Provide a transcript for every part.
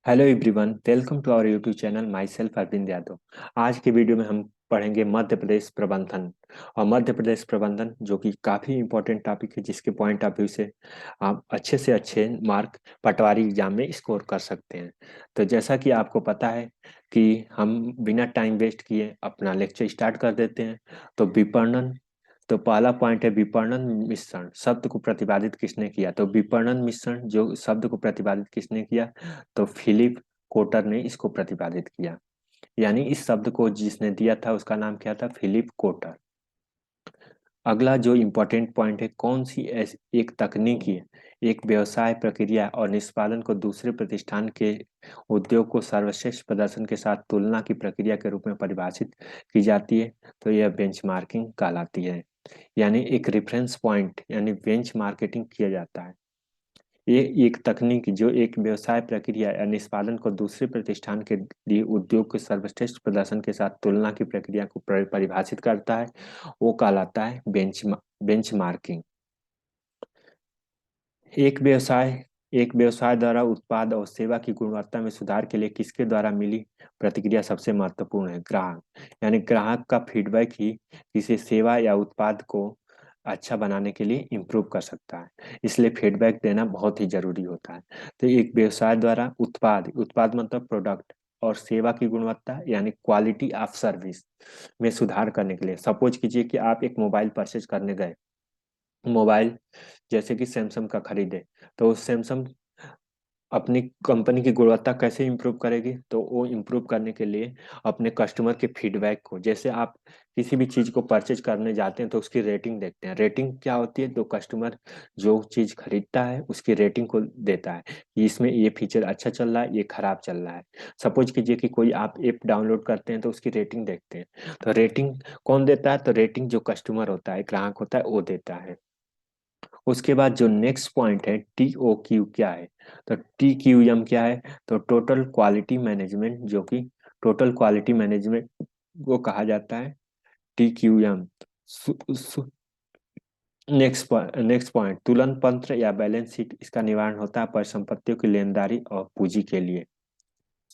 Hello everyone, welcome to our YouTube channel. Myself Arvind Yadav. आज के video में हम पढ़ेंगे मध्य प्रदेश प्रबंधन। और मध्य प्रदेश प्रबंधन जो कि काफ़ी इंपॉर्टेंट टॉपिक है, जिसके पॉइंट ऑफ व्यू से आप अच्छे से अच्छे मार्क पटवारी एग्जाम में स्कोर कर सकते हैं। तो जैसा कि आपको पता है कि हम बिना टाइम वेस्ट किए अपना लेक्चर स्टार्ट कर देते हैं। तो विपणन, तो पहला पॉइंट है विपणन मिश्रण शब्द को प्रतिपादित किसने किया। तो विपणन मिश्रण जो शब्द को प्रतिपादित किसने किया, तो फिलिप कोटर ने इसको प्रतिपादित किया। यानी इस शब्द को जिसने दिया था उसका नाम क्या था, फिलिप कोटर। अगला जो इम्पोर्टेंट पॉइंट है, कौन सी ऐसी एक तकनीक है, एक व्यवसाय प्रक्रिया और निष्पादन को दूसरे प्रतिष्ठान के उद्योग को सर्वश्रेष्ठ प्रदर्शन के साथ तुलना की प्रक्रिया के रूप में परिभाषित की जाती है। तो यह बेंचमार्किंग कहलाती है। यानी एक रेफरेंस पॉइंट यानी बेंच मार्केटिंग किया जाता है। ये एक तकनीक जो एक व्यवसाय प्रक्रिया या निष्पादन को दूसरे प्रतिष्ठान के लिए उद्योग के सर्वश्रेष्ठ प्रदर्शन के साथ तुलना की प्रक्रिया को परिभाषित करता है, वो कहलाता है बेंचमार्किंग। एक व्यवसाय द्वारा उत्पाद और सेवा की गुणवत्ता में सुधार के लिए किसके द्वारा मिली प्रतिक्रिया सबसे महत्वपूर्ण है, ग्राहक। यानी ग्राहक का फीडबैक ही किसी सेवा या उत्पाद को अच्छा बनाने के लिए इम्प्रूव कर सकता है। इसलिए फीडबैक देना बहुत ही जरूरी होता है। तो एक व्यवसाय द्वारा उत्पाद उत्पाद मतलब प्रोडक्ट और सेवा की गुणवत्ता यानी क्वालिटी ऑफ सर्विस में सुधार करने के लिए, सपोज कीजिए कि आप एक मोबाइल परचेज करने गए। मोबाइल जैसे कि सैमसंग का खरीदे, तो सैमसंग अपनी कंपनी की गुणवत्ता कैसे इंप्रूव करेगी, तो वो इंप्रूव करने के लिए अपने कस्टमर के फीडबैक को, जैसे आप किसी भी चीज को परचेज करने जाते हैं तो उसकी रेटिंग देखते हैं। रेटिंग क्या होती है, तो कस्टमर जो चीज खरीदता है उसकी रेटिंग को देता है कि इसमें ये फीचर अच्छा चल रहा है, ये खराब चल रहा है। सपोज कीजिए कि कोई आप ऐप डाउनलोड करते हैं तो उसकी रेटिंग देखते हैं। तो रेटिंग कौन देता है, तो रेटिंग जो कस्टमर होता है, ग्राहक होता है, वो देता है। उसके बाद जो नेक्स्ट पॉइंट है टी ओ क्यू क्या है, तो टी क्यू एम क्या है, तो टोटल क्वालिटी मैनेजमेंट, जो कि टोटल क्वालिटी मैनेजमेंट को कहा जाता है T Q M. Next point तुलन पत्र या बैलेंस शीट, इसका निवारण होता है परिसंपत्तियों की लेनदारी और पूंजी के लिए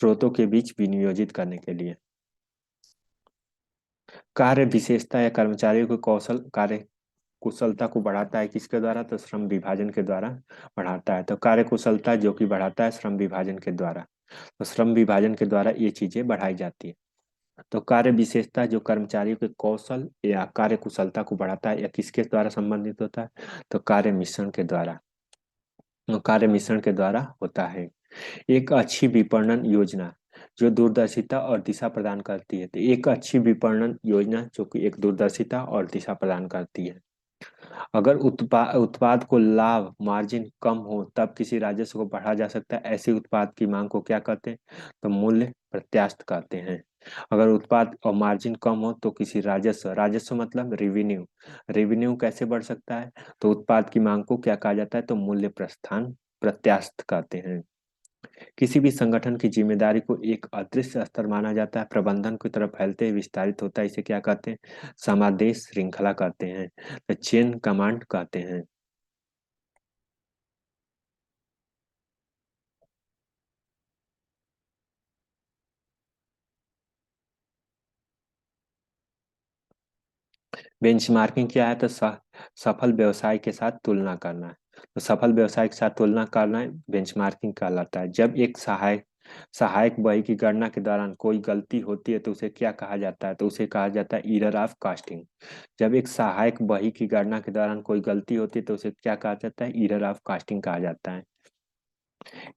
स्रोतों के बीच विनियोजित करने के लिए। कार्य विशेषता या कर्मचारियों के कौशल कार्य कुशलता को बढ़ाता है किसके द्वारा, तो श्रम विभाजन के द्वारा बढ़ाता है। तो कार्य कुशलता जो कि बढ़ाता है श्रम विभाजन के द्वारा। तो श्रम विभाजन के द्वारा ये चीजें बढ़ाई जाती है। तो कार्य विशेषता जो कर्मचारियों के कौशल या कार्य कुशलता को बढ़ाता है, या किसके द्वारा संबंधित होता है, तो कार्य मिश्रण के द्वारा। कार्य मिश्रण के द्वारा होता है। एक अच्छी विपणन योजना जो दूरदर्शिता और दिशा प्रदान करती है, तो एक अच्छी विपणन योजना जो कि एक दूरदर्शिता और दिशा प्रदान करती है। अगर उत्पाद को लाभ मार्जिन कम हो तब किसी राजस्व को बढ़ा जा सकता है। ऐसे उत्पाद की मांग को क्या कहते हैं, तो मूल्य प्रत्यास्थ कहते हैं। अगर उत्पाद और मार्जिन कम हो तो किसी राजस्व, राजस्व मतलब रेवेन्यू, रेवेन्यू कैसे बढ़ सकता है, तो उत्पाद की मांग को क्या कहा जाता है, तो मूल्य प्रस्थान प्रत्यास्थ कहते हैं। किसी भी संगठन की जिम्मेदारी को एक अदृश्य स्तर माना जाता है, प्रबंधन की तरफ फैलते हुए विस्तारित होता है, इसे क्या कहते हैं, समादेश श्रृंखला कहते हैं, तो चेन कमांड कहते हैं। बेंचमार्किंग क्या है, तो सफल व्यवसाय के साथ तुलना करना है। तो सफल व्यवसाय के साथ तुलना करना बेंचमार्किंग कहलाता है। जब एक सहायक सहायक बही की गणना के दौरान कोई गलती होती है तो उसे क्या कहा जाता है, तो उसे कहा जाता है एरर ऑफ कास्टिंग। जब एक सहायक बही की गणना के दौरान कोई गलती होती है तो उसे क्या कहा जाता है, एरर ऑफ कास्टिंग कहा जाता है।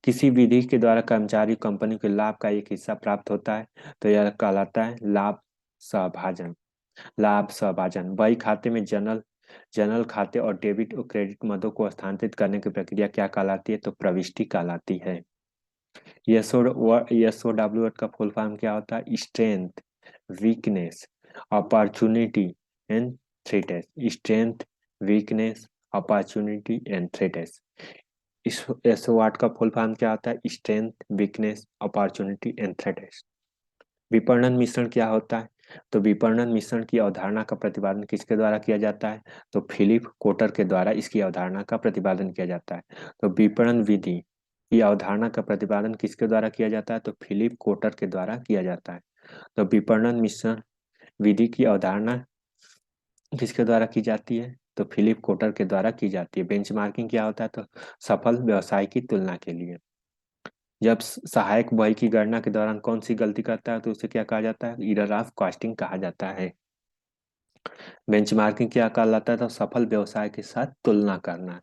किसी विधि के द्वारा कर्मचारी कंपनी के लाभ का एक हिस्सा प्राप्त होता है, तो यह कहलाता है लाभ सहभाजन। लाभ सहभाजन बही खाते में जनरल जनरल खाते और डेबिट और क्रेडिट मदों को स्थानांतरित करने की प्रक्रिया क्या कहलाती है, तो प्रविष्टि कहलाती है। एसओ डब्ल्यू वर्ड का फुल फॉर्म क्या होता है, strength, weakness, opportunity and threats. Strength, weakness, opportunity and threats. इस एसओ वर्ड का फुल फॉर्म क्या होता है, strength, weakness, opportunity and threats. विपणन मिश्रण क्या होता है, तो विपणन मिश्रण की अवधारणा का प्रतिपादन किसके द्वारा किया जाता है, तो फिलिप कोटर के द्वारा इसकी अवधारणा का प्रतिपादन किया जाता है। तो विपणन विधि की अवधारणा का प्रतिपादन किसके द्वारा किया जाता है? तो फिलिप कोटर के द्वारा किया जाता है। तो विपणन मिश्रण विधि की अवधारणा किसके द्वारा की जाती है? तो फिलिप कोटर के द्वारा की जाती है। बेंचमार्किंग क्या होता है? तो सफल व्यवसाय की तुलना के लिए। जब सहायक बही की गणना के दौरान कौन सी गलती करता है तो उसे क्या कहा जाता है? एरर ऑफ कॉस्टिंग कहा जाता है। बेंचमार्किंग क्या कहलाता है? तो सफल व्यवसाय के साथ तुलना करना।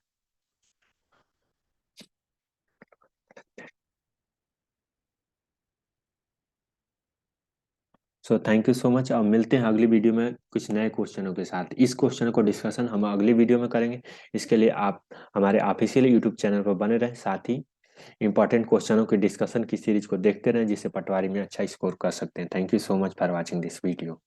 So thank you so much. अब मिलते हैं अगली वीडियो में कुछ नए क्वेश्चनों के साथ। इस क्वेश्चन को डिस्कशन हम अगली वीडियो में करेंगे। इसके लिए आप हमारे ऑफिशियल यूट्यूब चैनल पर बने रहें, साथ ही इंपॉर्टेंट क्वेश्चनों के डिस्कशन की सीरीज को देखते रहें, जिससे पटवारी में अच्छा स्कोर कर सकते हैं। Thank you so much for watching this video.